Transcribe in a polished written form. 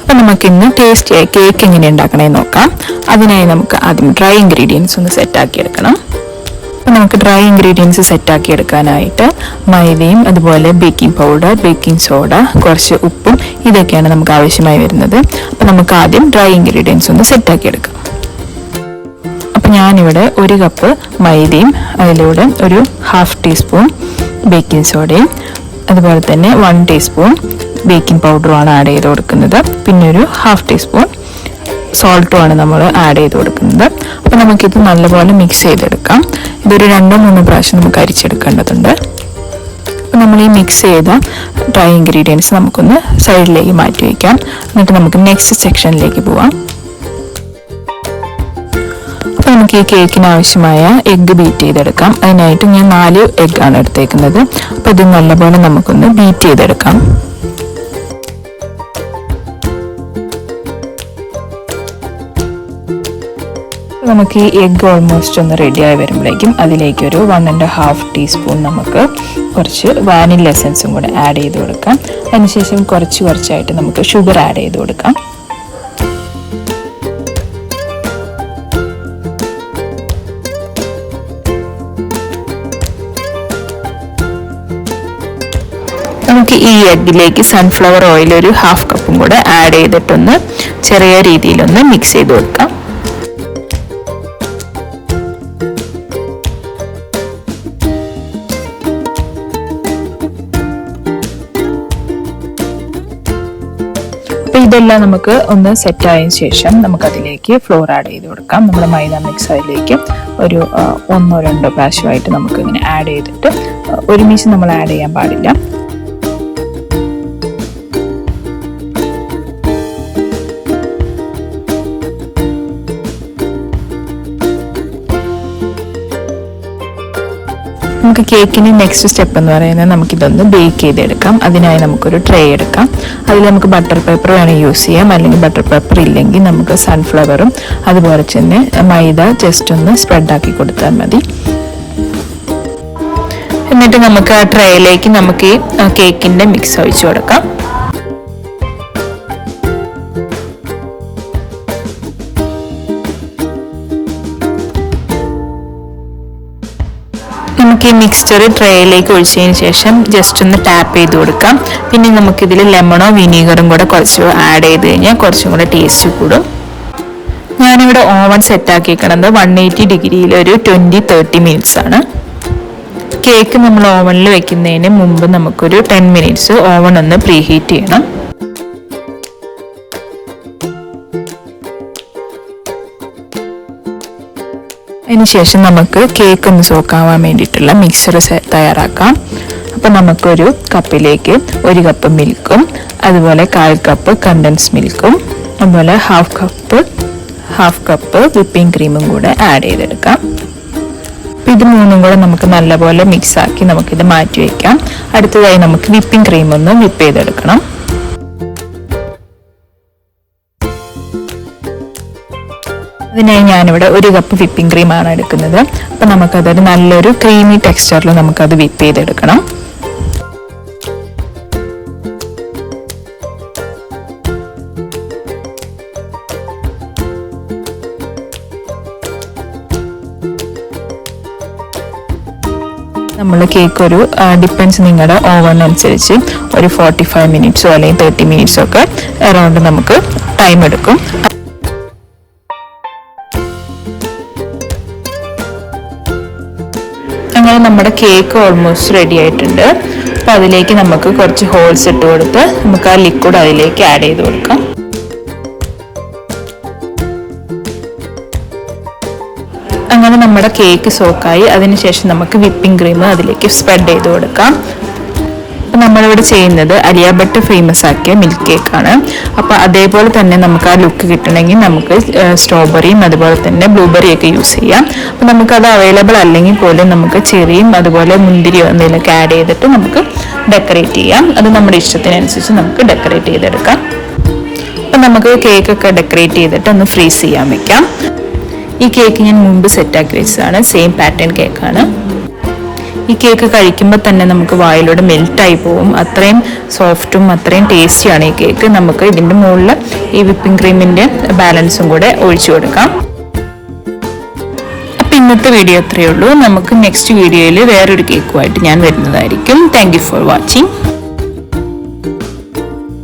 അപ്പം നമുക്കിന്ന് ടേസ്റ്റിയായ കേക്ക് എങ്ങനെ ഉണ്ടാക്കണമെന്ന് നോക്കാം. അതിനായി നമുക്ക് ആദ്യം ഡ്രൈ ഇൻഗ്രീഡിയൻസ് ഒന്ന് സെറ്റാക്കി എടുക്കണം. അപ്പം നമുക്ക് ഡ്രൈ ഇൻഗ്രീഡിയൻസ് സെറ്റാക്കി എടുക്കാനായിട്ട് മൈദയും അതുപോലെ ബേക്കിംഗ് പൗഡർ, ബേക്കിംഗ് സോഡ, കുറച്ച് ഉപ്പും ഇതൊക്കെയാണ് നമുക്ക് ആവശ്യമായി വരുന്നത്. അപ്പം നമുക്ക് ആദ്യം ഡ്രൈ ഇൻഗ്രീഡിയൻസ് ഒന്ന് സെറ്റാക്കി എടുക്കാം. അപ്പം ഞാനിവിടെ 1 കപ്പ് മൈദയും അതിലൂടെ ഒരു 1/2 ടീസ്പൂൺ ബേക്കിംഗ് സോഡയും അതുപോലെ തന്നെ 1 ടീസ്പൂൺ ബേക്കിംഗ് പൗഡറുമാണ് ആഡ് ചെയ്ത് കൊടുക്കുന്നത്. പിന്നെ ഒരു 1/2 ടീസ്പൂൺ സോൾട്ടുമാണ് നമ്മൾ ആഡ് ചെയ്ത് കൊടുക്കുന്നത്. അപ്പോൾ നമുക്കിത് നല്ലപോലെ മിക്സ് ചെയ്തെടുക്കാം. ഇതൊരു 2-3 പ്രാവശ്യം നമുക്ക് അരിച്ചെടുക്കേണ്ടതുണ്ട്. അപ്പോൾ നമ്മൾ ഈ മിക്സ് ചെയ്ത ഡ്രൈ ഇൻഗ്രീഡിയൻസ് നമുക്കൊന്ന് സൈഡിലേക്ക് മാറ്റി വയ്ക്കാം. എന്നിട്ട് നമുക്ക് നെക്സ്റ്റ് സെക്ഷനിലേക്ക് പോവാം. അപ്പോൾ നമുക്ക് ഈ കേക്കിന് ആവശ്യമായ എഗ്ഗ് ബീറ്റ് ചെയ്തെടുക്കാം. അതിനായിട്ട് ഞാൻ 4 എഗ്ഗാണ് എടുത്തേക്കുന്നത്. അപ്പോൾ ഇത് നല്ലപോലെ നമുക്കൊന്ന് ബീറ്റ് ചെയ്തെടുക്കാം. നമുക്ക് ഈ എഗ്ഗ് ഓൾമോസ്റ്റ് ഒന്ന് റെഡിയായി വരുമ്പോഴേക്കും അതിലേക്കൊരു 1.5 ടീസ്പൂൺ നമുക്ക് കുറച്ച് വാനില എസൻസും കൂടെ ആഡ് ചെയ്ത് കൊടുക്കാം. അതിനുശേഷം കുറച്ചായിട്ട് നമുക്ക് ഷുഗർ ആഡ് ചെയ്ത് കൊടുക്കാം. നമുക്ക് ഈ എഗ്ഗിലേക്ക് സൺഫ്ലവർ ഓയിൽ ഒരു 1/2 കപ്പും കൂടെ ആഡ് ചെയ്തിട്ടൊന്ന് ചെറിയ രീതിയിലൊന്ന് മിക്സ് ചെയ്ത് കൊടുക്കാം. അപ്പോൾ ഇതെല്ലാം നമുക്ക് ഒന്ന് സെറ്റ് ആയതിനു ശേഷം നമുക്കതിലേക്ക് ഫ്ലോർ ആഡ് ചെയ്ത് കൊടുക്കാം. നമ്മുടെ മൈദ മിക്സ് അതിലേക്ക് ഒരു 1-2 പ്രാവശ്യമായിട്ട് നമുക്ക് ഇങ്ങനെ ആഡ് ചെയ്തിട്ട് ഒരുമിച്ച് നമ്മൾ ആഡ് ചെയ്യാൻ പാടില്ല. നമുക്ക് കേക്കിന് നെക്സ്റ്റ് സ്റ്റെപ്പ് എന്ന് പറയുന്നത് നമുക്കിതൊന്ന് ബേക്ക് ചെയ്തെടുക്കാം. അതിനായി നമുക്കൊരു ട്രേ എടുക്കാം. അതിൽ നമുക്ക് ബട്ടർ പേപ്പർ വേണം യൂസ് ചെയ്യാം, അല്ലെങ്കിൽ ബട്ടർ പേപ്പർ ഇല്ലെങ്കിൽ നമുക്ക് സൺഫ്ലവറും അതുപോലെ തന്നെ മൈദ ജസ്റ്റ് ഒന്ന് സ്പ്രെഡ് ആക്കി കൊടുത്താൽ മതി. എന്നിട്ട് നമുക്ക് ആ ട്രേയിലേക്ക് നമുക്ക് ഈ കേക്കിന്റെ മിക്സ് ഒഴിച്ചു കൊടുക്കാം. നമുക്ക് ഈ മിക്സ്ചർ ട്രേയിലേക്ക് ഒഴിച്ചതിന് ശേഷം ജസ്റ്റ് ഒന്ന് ടാപ്പ് ചെയ്ത് കൊടുക്കാം. പിന്നെ നമുക്കിതിൽ ലെമണോ വിനീഗറും കൂടെ കുറച്ച് ആഡ് ചെയ്ത് കഴിഞ്ഞാൽ കുറച്ചും കൂടെ ടേസ്റ്റ് കൂടും. ഞാനിവിടെ ഓവൻ സെറ്റാക്കിയിരിക്കണത് 180 ഡിഗ്രിയിൽ ഒരു 20-30 മിനിറ്റ്സ് ആണ്. കേക്ക് നമ്മൾ ഓവനിൽ വെക്കുന്നതിന് മുമ്പ് നമുക്കൊരു 10 മിനിറ്റ്സ് ഓവൻ ഒന്ന് പ്രീഹീറ്റ് ചെയ്യണം. അതിനുശേഷം നമുക്ക് കേക്ക് ഒന്ന് സോക്കാവാൻ വേണ്ടിയിട്ടുള്ള മിക്സർ തയ്യാറാക്കാം. അപ്പം നമുക്കൊരു കപ്പിലേക്ക് 1 കപ്പ് മിൽക്കും അതുപോലെ 1/4 കപ്പ് കണ്ടൻസ് മിൽക്കും അതുപോലെ 1/2 കപ്പ് വിപ്പിംഗ് ക്രീമും കൂടെ ആഡ് ചെയ്തെടുക്കാം. അപ്പം ഇത് മൂന്നും കൂടെ നമുക്ക് നല്ലപോലെ മിക്സാക്കി നമുക്കിത് മാറ്റി വയ്ക്കാം. അടുത്തതായി നമുക്ക് വിപ്പിംഗ് ക്രീം ഒന്ന് വിപ്പ് ചെയ്തെടുക്കണം. അതിനായി ഞാനിവിടെ 1 കപ്പ് വിപ്പിംഗ് ക്രീമാണ് എടുക്കുന്നത്. അപ്പം നമുക്കതൊരു നല്ലൊരു ക്രീമി ടെക്സ്ചറിൽ നമുക്കത് വിപ്പ് ചെയ്തെടുക്കണം. നമ്മൾ കേക്ക് ഒരു ഡിപ്പെൻസ് നിങ്ങളുടെ ഓവൻ അനുസരിച്ച് ഒരു 45 മിനിറ്റ്സോ അല്ലെങ്കിൽ 30 മിനിറ്റ്സോ ഒക്കെ അറൗണ്ട് നമുക്ക് ടൈം എടുക്കും. അങ്ങനെ നമ്മുടെ കേക്ക് ഓൾമോസ്റ്റ് റെഡി ആയിട്ടുണ്ട്. അപ്പോൾ അതിലേക്ക് നമുക്ക് കുറച്ച് ഹോൾസ് ഇട്ട് കൊടുത്ത് നമുക്ക് ആ ലിക്വിഡ് അതിലേക്ക് ആഡ് ചെയ്ത് കൊടുക്കാം. അങ്ങനെ നമ്മുടെ കേക്ക് സോക്കായി. അതിനുശേഷം നമുക്ക് വിപ്പിംഗ് ക്രീം അതിലേക്ക് സ്പ്രെഡ് ചെയ്ത് കൊടുക്കാം. അപ്പം നമ്മളിവിടെ ചെയ്യുന്നത് അലിയ ഭട്ട് ഫേമസ് ആക്കിയ മിൽക്ക് കേക്കാണ്. അപ്പോൾ അതേപോലെ തന്നെ നമുക്ക് ആ ലുക്ക് കിട്ടണമെങ്കിൽ നമുക്ക് സ്ട്രോബെറിയും അതുപോലെ തന്നെ ബ്ലൂബെറിയൊക്കെ യൂസ് ചെയ്യാം. അപ്പോൾ നമുക്കത് അവൈലബിൾ അല്ലെങ്കിൽ പോലും നമുക്ക് ചെറിയും അതുപോലെ മുന്തിരിയോ എന്തെങ്കിലുമൊക്കെ ആഡ് ചെയ്തിട്ട് നമുക്ക് ഡെക്കറേറ്റ് ചെയ്യാം. അത് നമ്മുടെ ഇഷ്ടത്തിനനുസരിച്ച് നമുക്ക് ഡെക്കറേറ്റ് ചെയ്തെടുക്കാം. അപ്പം നമുക്ക് കേക്കൊക്കെ ഡെക്കറേറ്റ് ചെയ്തിട്ട് ഒന്ന് ഫ്രീസ് ചെയ്യാൻ വെക്കാം. ഈ കേക്ക് ഞാൻ മുമ്പ് സെറ്റാക്കി വെച്ചതാണ്. സെയിം പാറ്റേൺ കേക്കാണ്. ഈ കേക്ക് കഴിക്കുമ്പോൾ തന്നെ നമുക്ക് വായിലൂടെ മെൽറ്റായി പോകും. അത്രയും സോഫ്റ്റും അത്രയും ടേസ്റ്റിയാണ് ഈ കേക്ക്. നമുക്ക് ഇതിൻ്റെ മുകളിൽ ഈ വിപ്പിംഗ് ക്രീമിൻ്റെ ബാലൻസും കൂടെ ഒഴിച്ചു കൊടുക്കാം. അപ്പം ഇന്നത്തെ വീഡിയോ അത്രയേ ഉള്ളൂ. നമുക്ക് നെക്സ്റ്റ് വീഡിയോയിൽ വേറൊരു കേക്കുമായിട്ട് ഞാൻ വരുന്നതായിരിക്കും. Thank you for watching.